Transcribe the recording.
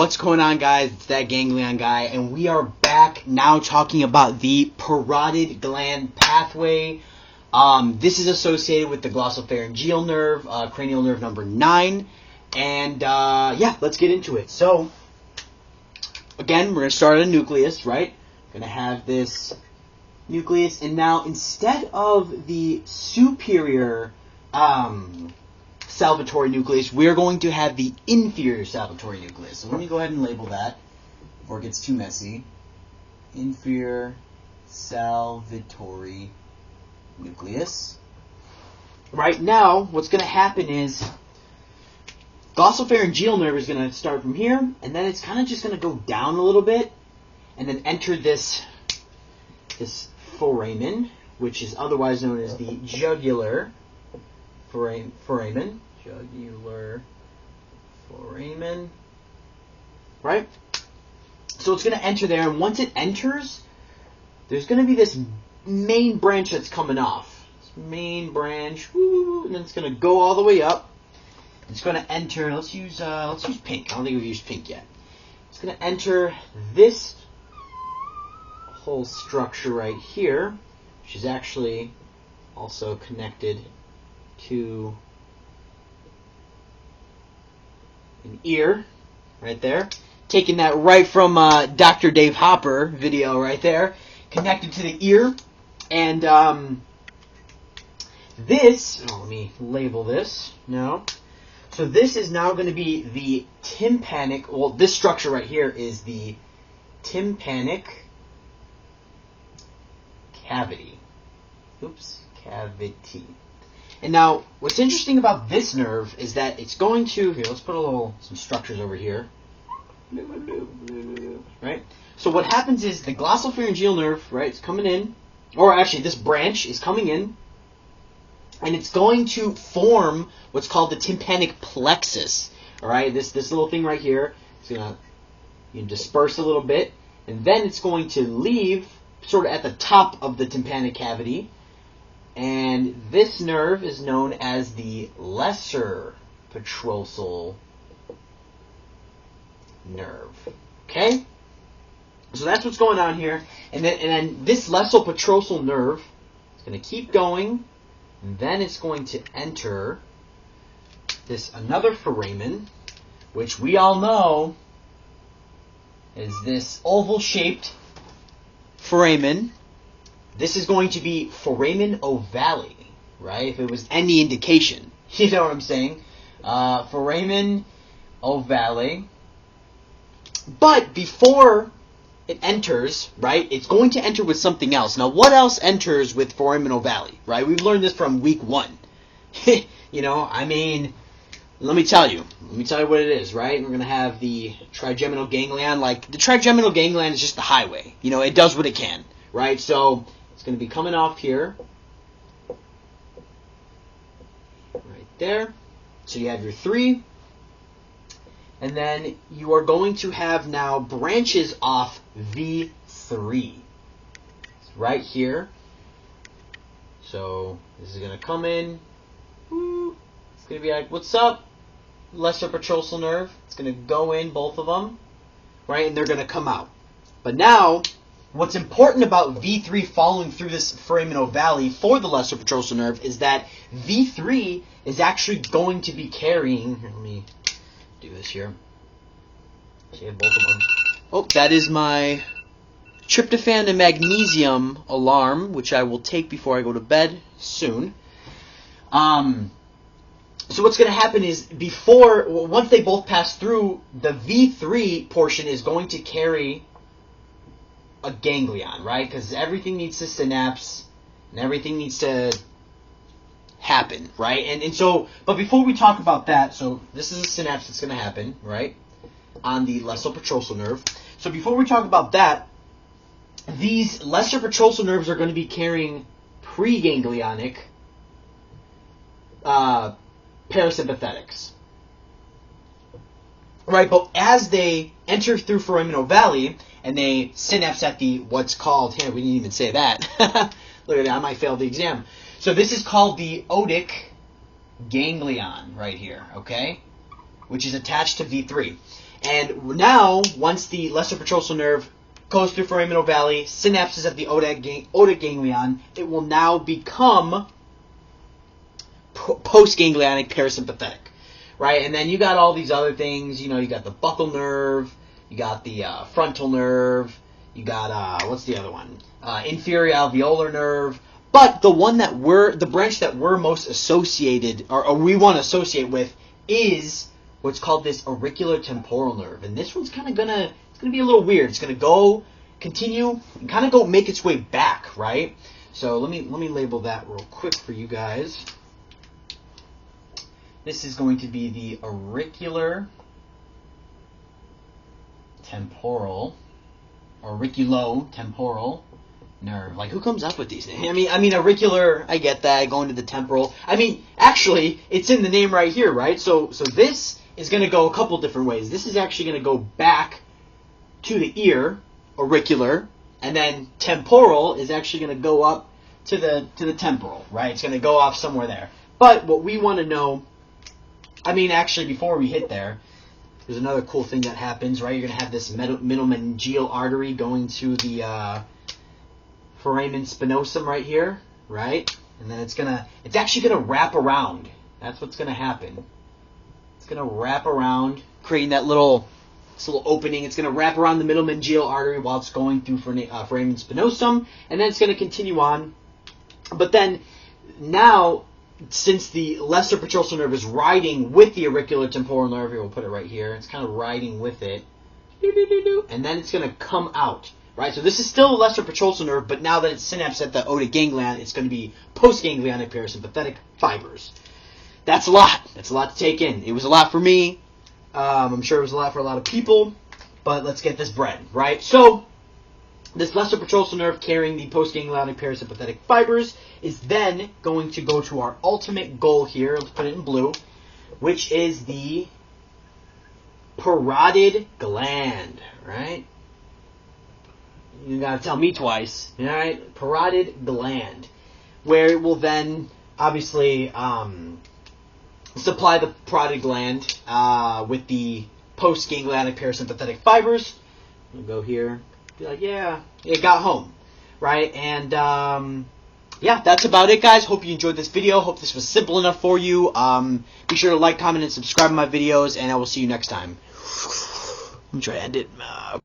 What's going on, guys? It's that ganglion guy, and we are back now talking about the parotid gland pathway. This is associated with the glossopharyngeal nerve, cranial nerve number 9, and yeah, let's get into it. So, again, we're going to start at a nucleus, right? Going to have this nucleus, and now instead of the superior salvatory nucleus, we're going to have the inferior salvatory nucleus. So let me go ahead and label that before it gets too messy. Inferior salvatory nucleus. Right now, what's going to happen is glossopharyngeal nerve is going to start from here, and then it's kind of just going to go down a little bit, and then enter this foramen, which is otherwise known as the jugular foramen. Jugular foramen. Right? So it's going to enter there, and once it enters, there's going to be this main branch that's coming off. This main branch, and then it's going to go all the way up. It's going to enter, let's use pink. I don't think we've used pink yet. It's going to enter this whole structure right here, which is actually also connected to an ear right there. Taking that right from Dr. Dave Hopper video right there. Connected to the ear. And this, let me label this now. So this is now going to be the tympanic, well, this structure right here is the tympanic cavity. Cavity. And now, what's interesting about this nerve is that it's going to, here, let's put some structures over here. Right? So what happens is the glossopharyngeal nerve, right, it's coming in, or actually this branch is coming in, and it's going to form what's called the tympanic plexus. All right, this little thing right here, it's going to disperse a little bit, and then it's going to leave sort of at the top of the tympanic cavity. And this nerve is known as the lesser petrosal nerve. Okay? So that's what's going on here. And then this lesser petrosal nerve is going to keep going. And then it's going to enter this another foramen, which we all know is this oval-shaped foramen. This is going to be foramen ovale, right? If it was any indication. You know what I'm saying? Foramen ovale. But before it enters, right, it's going to enter with something else. Now, what else enters with foramen ovale, right? We've learned this from week 1. You know, I mean, let me tell you what it is, right? We're going to have the trigeminal ganglion. Like, the trigeminal ganglion is just the highway. You know, it does what it can, right? So it's going to be coming off here, right there. So you have your 3, and then you are going to have now branches off V3. It's right here. So this is going to come in. It's going to be like, what's up, lesser petrosal nerve? It's going to go in, both of them, right? And they're going to come out. But now, what's important about V3 following through this foramen ovale for the lesser petrosal nerve is that V3 is actually going to be carrying, here, let me do this here. So you have both of them. Oh, that is my tryptophan and magnesium alarm, which I will take before I go to bed soon. So what's going to happen is once they both pass through, the V3 portion is going to carry a ganglion, right? Because everything needs to synapse and everything needs to happen, right? And so, but before we talk about that, so this is a synapse that's going to happen, right, on the lesser petrosal nerve. So before we talk about that, these lesser petrosal nerves are going to be carrying preganglionic parasympathetics, right? But as they enter through foramen ovale and they synapse at the what's called, here, we didn't even say that. Look at that, I might fail the exam. So this is called the otic ganglion right here, okay? which is attached to V3. And now, once the lesser petrosal nerve goes through foraminal valley, synapses at the otic ganglion, it will now become postganglionic parasympathetic, right? And then you got all these other things. You know, you got the buccal nerve, you got the frontal nerve, you got what's the other one? Inferior alveolar nerve. But the branch that we're most associated, or we want to associate with, is what's called this auricular temporal nerve. And this one's kind of it's gonna be a little weird. It's gonna continue, and kind of make its way back, right? So let me label that real quick for you guys. This is going to be the auricular temporal, auriculotemporal nerve. Like, who comes up with these things? I mean, auricular, I get that, going to the temporal. I mean, actually, it's in the name right here, right? So this is going to go a couple different ways. This is actually going to go back to the ear, auricular, and then temporal is actually going to go up to the temporal, right? It's going to go off somewhere there. But what we want to know, I mean, actually, before we hit there, there's another cool thing that happens, right? You're going to have this middle meningeal artery going to the foramen spinosum right here, right? And then it's actually going to wrap around. That's what's going to happen. It's going to wrap around, creating this little opening. It's going to wrap around the middle meningeal artery while it's going through foramen spinosum, and then it's going to continue on. But then now, since the lesser petrosal nerve is riding with the auricular temporal nerve, here, we'll put it right here. It's kind of riding with it, and then it's going to come out. Right, so this is still a lesser petrosal nerve, but now that it's synapsed at the otic ganglion, it's going to be postganglionic parasympathetic fibers. That's a lot. That's a lot to take in. It was a lot for me. I'm sure it was a lot for a lot of people, but let's get this bread, right? So this lesser petrosal nerve carrying the postganglionic parasympathetic fibers is then going to go to our ultimate goal here. Let's put it in blue, which is the parotid gland, right? You gotta tell me twice, all right? Parotid gland, where it will then obviously supply the parotid gland with the postganglionic parasympathetic fibers. We'll go here, be like, yeah, it got home, right? And yeah, that's about it, guys. Hope you enjoyed this video. Hope this was simple enough for you. Be sure to like, comment, and subscribe to my videos, and I will see you next time. Let me try to end it.